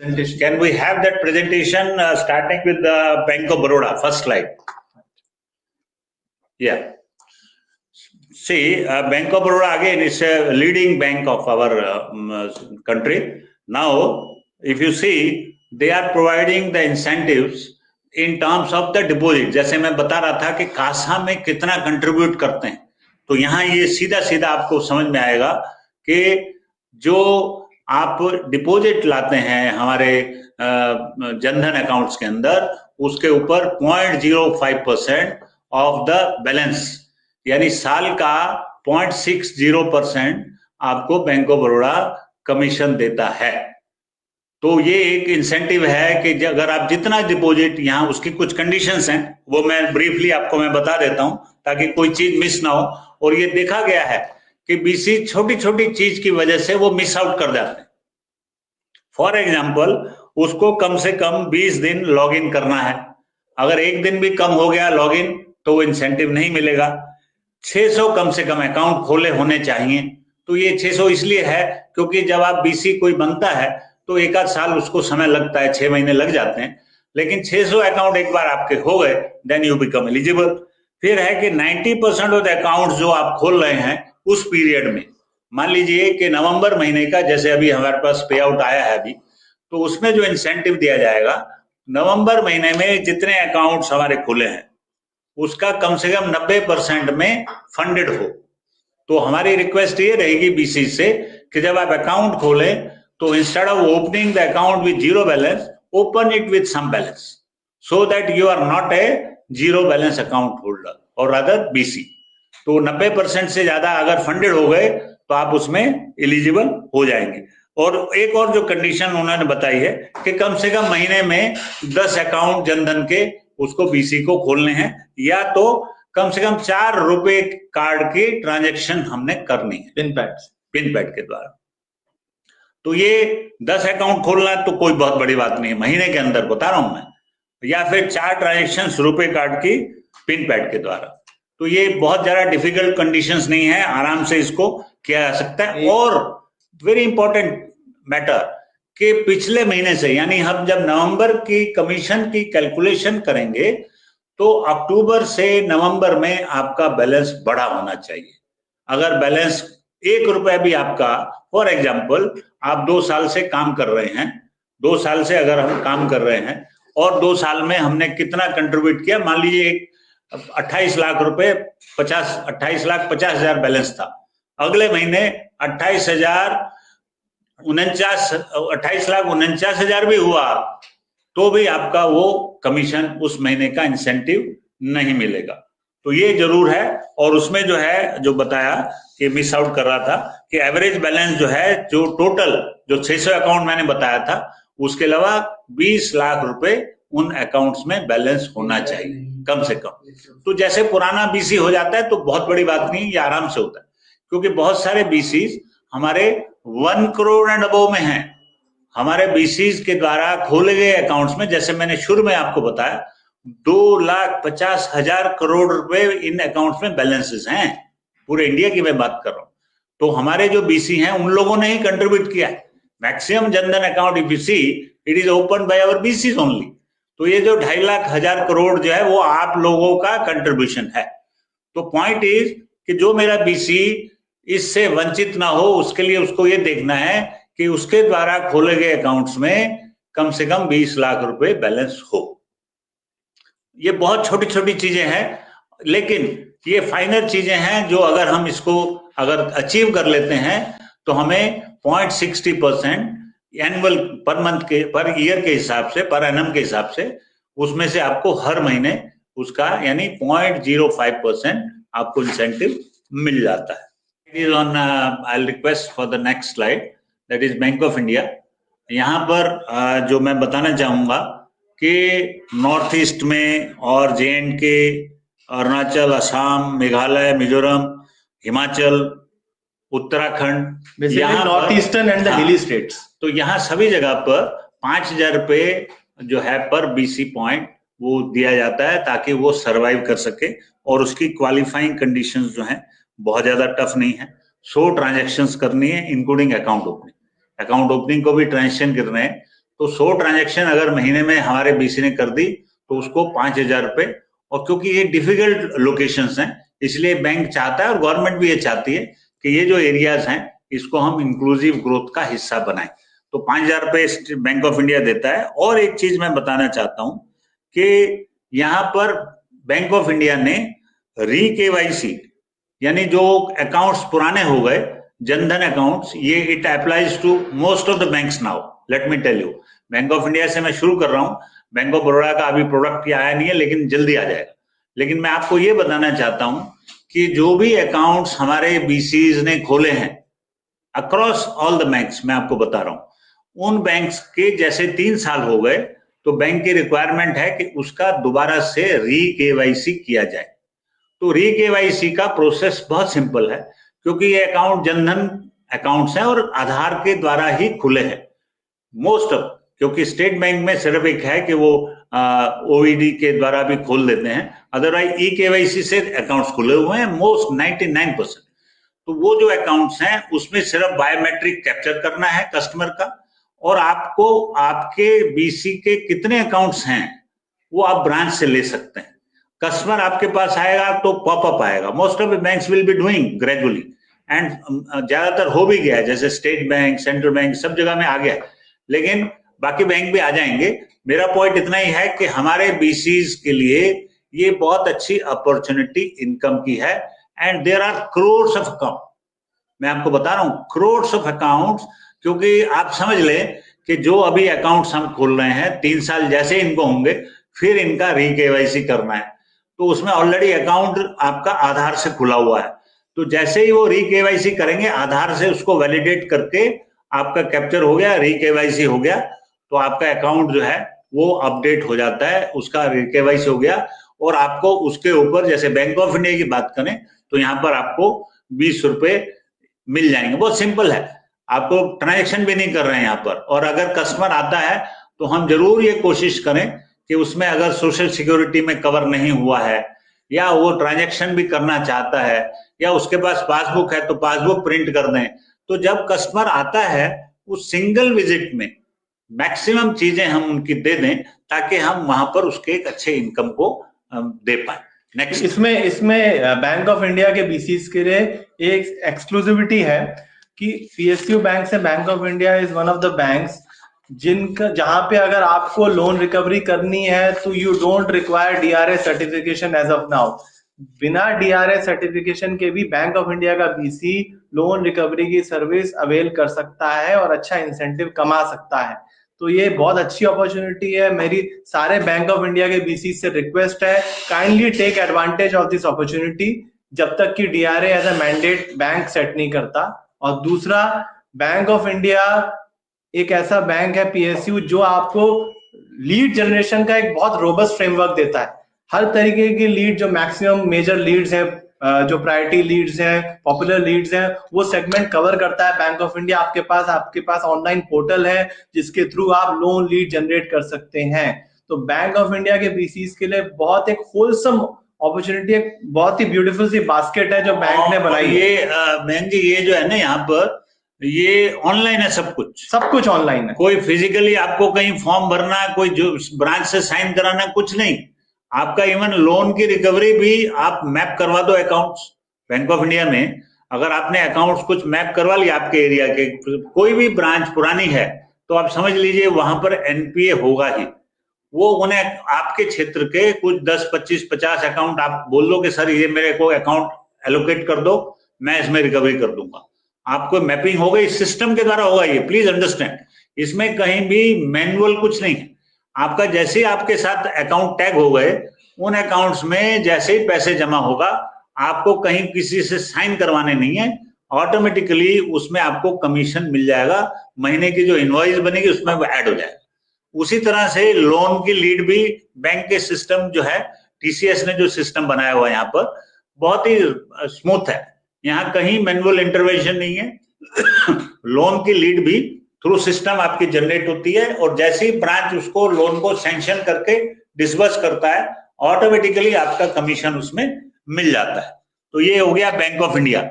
Can we have that presentation starting with the Bank of Baroda? First slide. Yeah. See, Bank of Baroda again is a leading bank of our country. Now, if you see, they are providing the incentives in terms of the deposit. जैसे मैं बता रहा था कि कासा में कितना contribute करते हैं, तो यहाँ ये सीधा सीधा आपको समझ में आएगा कि जो आप डिपॉजिट लाते हैं हमारे जनधन अकाउंट्स के अंदर, उसके ऊपर 0.05% ऑफ द बैलेंस, यानी साल का 0.60% आपको बैंक ऑफ बड़ौदा कमीशन देता है। तो ये एक इंसेंटिव है कि अगर आप जितना डिपॉजिट, यहाँ उसकी कुछ कंडीशंस हैं, वो मैं ब्रीफली आपको मैं बता देता हूं ताकि कोई चीज मिस ना हो। और ये देखा गया है कि बीसी छोटी छोटी चीज की वजह से वो मिस आउट कर जाते हैं। फॉर एग्जाम्पल, उसको कम से कम 20 दिन लॉग इन करना है। अगर एक दिन भी कम हो गया लॉग इन तो वो इंसेंटिव नहीं मिलेगा। 600 कम से कम अकाउंट खोले होने चाहिए। तो ये 600 इसलिए है क्योंकि जब आप बीसी कोई बनता है तो एक आध साल उसको समय लगता है, 6 महीने लग जाते हैं, लेकिन 600 अकाउंट एक बार आपके हो गए देन यू बिकम एलिजिबल। फिर है कि 90% ऑफ द अकाउंट जो आप खोल रहे हैं उस पीरियड में, मान लीजिए कि नवंबर महीने का, जैसे अभी हमारे पास पे आउट आया है अभी, तो उसमें जो इंसेंटिव दिया जाएगा, नवंबर महीने में जितने अकाउंट्स हमारे खुले हैं उसका कम से कम 90% में फंडेड हो। तो हमारी रिक्वेस्ट ये रहेगी बीसी से कि जब आप अकाउंट खोलें तो instead of opening the account with zero balance, open it with some balance, so that you are not a zero balance account holder और रादर बीसी। तो 90% से ज्यादा अगर फंडेड हो गए तो आप उसमें एलिजिबल हो जाएंगे। और एक और जो कंडीशन उन्होंने बताई है कि कम से कम महीने में 10 अकाउंट जनधन के उसको बीसी को खोलने हैं, या तो कम से कम 4 रुपए कार्ड की ट्रांजैक्शन हमने करनी है पिन पैड के द्वारा। तो ये 10 अकाउंट खोलना है तो कोई बहुत बड़ी बात नहीं है, महीने के अंदर बता रहा हूं मैं, या फिर 4 ट्रांजैक्शन रुपए कार्ड की पिन पैड के द्वारा। तो ये बहुत ज्यादा डिफिकल्ट कंडीशंस नहीं है, आराम से इसको किया जा सकता है। और वेरी इंपॉर्टेंट मैटर कि पिछले महीने से, यानी हम जब नवंबर की कमीशन की कैलकुलेशन करेंगे तो अक्टूबर से नवंबर में आपका बैलेंस बड़ा होना चाहिए। अगर बैलेंस 1 रुपया भी आपका, फॉर एग्जाम्पल आप 2 साल से काम कर रहे हैं, 2 साल से अगर हम काम कर रहे हैं और 2 साल में हमने कितना कंट्रीब्यूट किया, मान लीजिए 28 लाख रुपए 28 लाख 50 हजार बैलेंस था, अगले महीने 28 लाख 49 हजार भी हुआ तो भी आपका वो कमीशन उस महीने का इंसेंटिव नहीं मिलेगा। तो ये जरूर है। और उसमें जो है, जो बताया कि मिस आउट कर रहा था कि एवरेज बैलेंस जो है, जो टोटल जो 600 अकाउंट मैंने बताया था, उसके अलावा 20 लाख रुपए उन अकाउंट्स में बैलेंस होना चाहिए कम से कम। तो जैसे पुराना बीसी हो जाता है तो बहुत बड़ी बात नहीं, ये आराम से होता है, क्योंकि बहुत सारे बीसीज हमारे 1 करोड़ एंड अबव में हैं। हमारे बीसीज के द्वारा खोले गए अकाउंट्स में, जैसे मैंने शुरू में आपको बताया, 2,50,000 करोड़ रुपए इन अकाउंट्स में बैलेंसेस हैं। पूरे इंडिया की मैं बात कर रहा हूं। तो हमारे जो बीसी हैं उन लोगों ने ही कंट्रीब्यूट किया है। Maximum Jan Dhan account if you see it is open by our BCs only. तो ये जो 2,50,000 करोड़ जो है वो आप लोगों का कंट्रीब्यूशन है। तो पॉइंट इज कि जो मेरा बीसी इससे वंचित ना हो, उसके लिए उसको ये देखना है कि उसके द्वारा खोले गए अकाउंट्स में कम से कम 20 लाख रुपए बैलेंस हो। ये बहुत छोटी छोटी चीजें हैं, लेकिन ये फाइनल चीजें हैं जो अगर हम इसको अगर अचीव कर लेते हैं तो हमें 0.60% एनुअल पर मंथ के, पर ईयर के हिसाब से, पर एनम के हिसाब से, उसमें से आपको हर महीने उसका यानी 0.05% आपको इंसेंटिव मिल जाता है। I'll request for the next slide, that is bank of India. यहाँ पर जो मैं बताना चाहूंगा कि नॉर्थ ईस्ट में और JNK, अरुणाचल, असम, मेघालय, मिजोरम, हिमाचल, उत्तराखंड, यहाँ north eastern and the hilly states, तो यहाँ सभी जगह पर 5,000 रुपए जो है पर बीसी पॉइंट वो दिया जाता है ताकि वो सरवाइव कर सके। और उसकी क्वालिफाइंग कंडीशंस जो हैं बहुत ज्यादा टफ नहीं है। 100 ट्रांजैक्शंस करनी है including account opening. Account opening को भी ट्रांजैक्शन करने हैं तो 100 ट्रांजैक्शन अगर महीने में हमारे बीसी ने कर दी तो उसको 5,000 रुपए, और क्योंकि ये डिफिकल्ट लोकेशंस हैं इसलिए बैंक चाहता है और गवर्नमेंट भी ये चाहती है कि ये जो एरियाज हैं इसको हम इंक्लूसिव ग्रोथ का हिस्सा बनाएं। तो 5,000 रुपए बैंक ऑफ इंडिया देता है। और एक चीज मैं बताना चाहता हूं कि यहाँ पर बैंक ऑफ इंडिया ने री केवाईसी यानी जो अकाउंट्स पुराने हो गए, जनधन अकाउंट्स, ये it applies to most of the banks now. Let me tell you, bank of India से मैं शुरू कर रहा हूं, बैंक ऑफ बड़ौदा का अभी प्रोडक्ट आया नहीं है लेकिन जल्दी आ जाएगा। लेकिन मैं आपको ये बताना चाहता हूं कि जो भी अकाउंट्स हमारे बीसीज ने खोले हैं अक्रॉस ऑल द बैंक्स, मैं आपको बता रहा हूं, उन बैंक्स के जैसे 3 साल हो गए तो बैंक की रिक्वायरमेंट है कि उसका दोबारा से री केवाईसी किया जाए। तो री केवाईसी का प्रोसेस बहुत सिंपल है, क्योंकि ये अकाउंट जनधन अकाउंट्स हैं और आधार के द्वारा ही खुले हैं मोस्ट ऑफ, क्योंकि स्टेट बैंक में सिर्फ एक है कि वो ओईडी के द्वारा भी खोल देते हैं, अदरवाइज ई केवाईसी से अकाउंट्स खुले हुए हैं मोस्ट 99%। तो वो जो अकाउंट्स हैं उसमें सिर्फ बायोमेट्रिक कैप्चर करना है कस्टमर का, और आपको आपके बीसी के कितने अकाउंट्स हैं वो आप ब्रांच से ले सकते हैं। कस्टमर आपके पास आएगा तो पॉपअप आएगा, most of the banks will be doing gradually, and ज्यादातर हो भी गया है, जैसे स्टेट बैंक, सेंट्रल बैंक, सब जगह में आ गया, लेकिन बाकी बैंक भी आ जाएंगे। मेरा पॉइंट इतना ही है कि हमारे बीसीज के लिए ये बहुत अच्छी अपॉर्चुनिटी इनकम की है, and there are crores of account. मैं आपको बता रहा हूं करोड्स ऑफ अकाउंट्स, क्योंकि आप समझ लें कि जो अभी अकाउंट्स हम खोल रहे हैं 3 साल जैसे इनको होंगे फिर इनका री केवाईसी करना है, तो उसमें ऑलरेडी अकाउंट आपका आधार से खुला हुआ है, तो जैसे ही वो री केवाईसी करेंगे आधार से उसको वैलिडेट करके आपका कैप्चर हो गया, री केवाईसी हो गया, तो आपका अकाउंट जो है वो अपडेट हो जाता है, उसका री केवाईसी हो गया, और आपको उसके ऊपर जैसे बैंक ऑफ इंडिया की बात करें तो यहाँ पर आपको 20 रुपए मिल जाएंगे। बहुत सिंपल है, आपको ट्रांजेक्शन भी नहीं कर रहे हैं यहाँ पर। और अगर कस्टमर आता है तो हम जरूर ये कोशिश करें कि उसमें अगर सोशल सिक्योरिटी में कवर नहीं हुआ है, या वो ट्रांजैक्शन भी करना चाहता है, या उसके पास पासबुक है तो पासबुक प्रिंट कर दें। तो जब कस्टमर आता है उस सिंगल विजिट में मैक्सिमम चीजें हम उनकी दे दें ताकि हम वहां पर उसके एक अच्छे इनकम को दे पाए। नेक्स्ट, इसमें बैंक ऑफ इंडिया के बीसीज के लिए एक एक्सक्लूसिविटी है कि पीएसयू बैंक से bank of India is one of the banks जिनका जहां पे अगर आपको लोन रिकवरी करनी है तो you don't require DRA certification as of now. बिना डीआरए सर्टिफिकेशन के भी बैंक ऑफ इंडिया का बीसी लोन रिकवरी की सर्विस अवेल कर सकता है और अच्छा इंसेंटिव कमा सकता है। तो ये बहुत अच्छी अपॉर्चुनिटी है। मेरी सारे बैंक ऑफ इंडिया के बीसी से रिक्वेस्ट है, kindly take advantage of this opportunity जब तक कि DRA as a mandate bank set नहीं करता। और दूसरा, बैंक ऑफ इंडिया एक ऐसा बैंक है पीएसयू जो आपको लीड जनरेशन का एक बहुत रोबस्ट फ्रेमवर्क देता है। हर तरीके की लीड, जो मैक्सिमम मेजर लीड्स हैं, जो प्रायोरिटी लीड्स हैं, पॉपुलर लीड्स हैं, वो सेगमेंट कवर करता है बैंक ऑफ इंडिया। आपके पास ऑनलाइन पोर्टल है जिसके थ्रू आप लोन लीड जनरेट कर सकते हैं। तो बैंक ऑफ इंडिया के बीसीज के लिए बहुत एक होलसम अपॉर्चुनिटी, एक बहुत ही ब्यूटीफुल सी बास्केट है जो बैंक ने बनाई है। ये बहन जी, ये जो है ना यहाँ पर ये ऑनलाइन है, सब कुछ ऑनलाइन है। कोई फिजिकली आपको कहीं फॉर्म भरना है, कोई जो ब्रांच से साइन कराना, कुछ नहीं। आपका इवन लोन की रिकवरी भी आप मैप करवा दो अकाउंट्स बैंक ऑफ इंडिया में। अगर आपने अकाउंट्स कुछ मैप करवा लिया आपके एरिया के, कोई भी ब्रांच पुरानी है तो आप समझ लीजिए वहां पर एनपीए होगा ही। वो उन्हें आपके क्षेत्र के कुछ 10, 25, 50 अकाउंट आप बोल दो कि सर ये मेरे को अकाउंट एलोकेट कर दो, मैं इसमें रिकवरी कर दूंगा। आपको मैपिंग होगा, इस सिस्टम के द्वारा होगा। ये प्लीज अंडरस्टैंड, इसमें कहीं भी मैनुअल कुछ नहीं है। आपका जैसे ही आपके साथ अकाउंट टैग हो गए, उन अकाउंट्स में जैसे ही पैसे जमा होगा, आपको कहीं किसी से साइन करवाने नहीं है, ऑटोमेटिकली उसमें आपको कमीशन मिल जाएगा। महीने की जो इनवॉइस बनेगी उसमें वो ऐड हो जाएगा। उसी तरह से लोन की लीड भी बैंक के सिस्टम जो है, टीसीएस ने जो सिस्टम बनाया हुआ है यहाँ पर बहुत ही स्मूथ है। यहाँ कहीं मैनुअल इंटरवेंशन नहीं है। लोन की लीड भी थ्रू सिस्टम आपकी जनरेट होती है, और जैसे ही ब्रांच उसको लोन को सैंक्शन करके डिसबर्स करता है, ऑटोमेटिकली आपका कमीशन उसमें मिल जाता है। तो ये हो गया बैंक ऑफ इंडिया।